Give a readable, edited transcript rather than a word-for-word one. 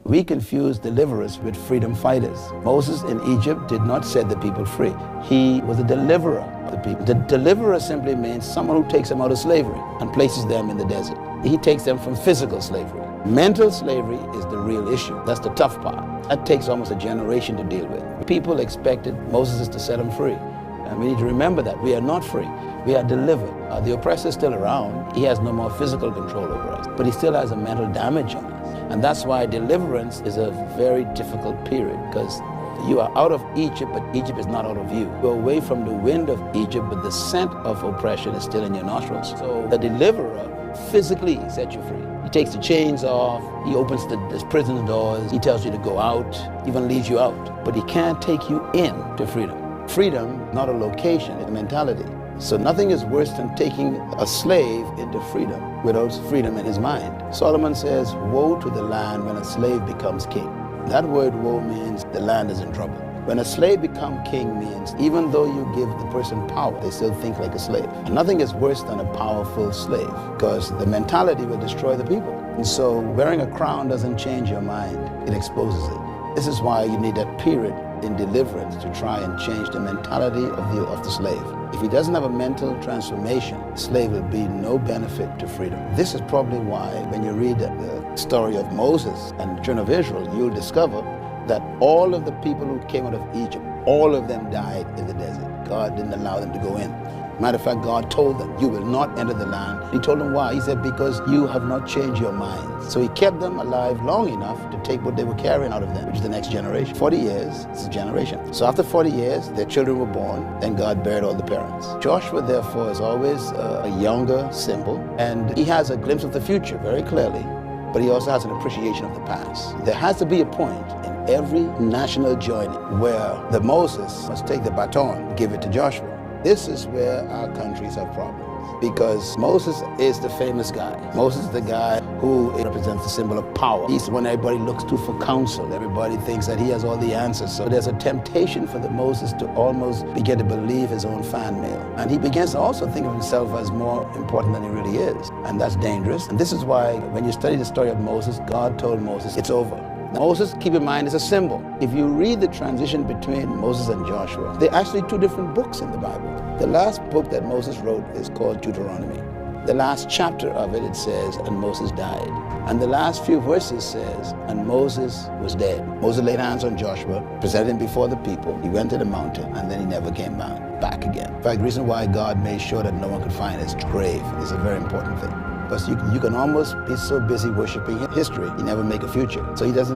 We confuse deliverers with freedom fighters. Moses in Egypt did not set the people free. He was a deliverer of the people. The deliverer simply means someone who takes them out of slavery and places them in the desert. He takes them from physical slavery. Mental slavery is the real issue. That's the tough part. That takes almost a generation to deal with. People expected Moses to set them free. And we need to remember that we are not free. We are delivered. The oppressor is still around. He has no more physical control over us, but he still has a mental damage on us. And that's why deliverance is a very difficult period, because you are out of Egypt, but Egypt is not out of you. You're away from the wind of Egypt, but the scent of oppression is still in your nostrils. So the deliverer physically sets you free. He takes the chains off, he opens the prison doors, he tells you to go out, even leads you out. But he can't take you in to freedom. Freedom, not a location, it's a mentality. So nothing is worse than taking a slave into freedom without freedom in his mind. Solomon says, woe to the land when a slave becomes king. That word woe means the land is in trouble. When a slave becomes king means even though you give the person power, they still think like a slave. And nothing is worse than a powerful slave, because the mentality will destroy the people. And so wearing a crown doesn't change your mind, it exposes it. This is why you need that period in deliverance to try and change the mentality of the slave. If he doesn't have a mental transformation, the slave will be no benefit to freedom. This is probably why when you read the story of Moses and the children of Israel, you'll discover that all of the people who came out of Egypt, all of them died in the desert. God didn't allow them to go in. Matter of fact, God told them, you will not enter the land. He told them why. He said, because you have not changed your minds. So he kept them alive long enough to take what they were carrying out of them, which is the next generation. 40 years, it's a generation. So after 40 years, their children were born, and God buried all the parents. Joshua, therefore, is always a younger symbol, and he has a glimpse of the future very clearly, but he also has an appreciation of the past. There has to be a point in every national joining where the Moses must take the baton, give it to Joshua. This is where our countries have problems, because Moses is the famous guy. Moses is the guy who represents the symbol of power. He's the one everybody looks to for counsel. Everybody thinks that he has all the answers. So there's a temptation for the Moses to almost begin to believe his own fan mail. And he begins to also think of himself as more important than he really is. And that's dangerous. And this is why when you study the story of Moses, God told Moses, it's over. Moses, keep in mind, is a symbol. If you read the transition between Moses and Joshua, they're actually two different books in the Bible. The last book that Moses wrote is called Deuteronomy. The last chapter of it, it says, and Moses died. And the last few verses says, and Moses was dead. Moses laid hands on Joshua, presented him before the people. He went to the mountain, and then he never came back again. In fact, the reason why God made sure that no one could find his grave is a very important thing. Because you can almost be so busy worshiping history, you never make a future. So he doesn't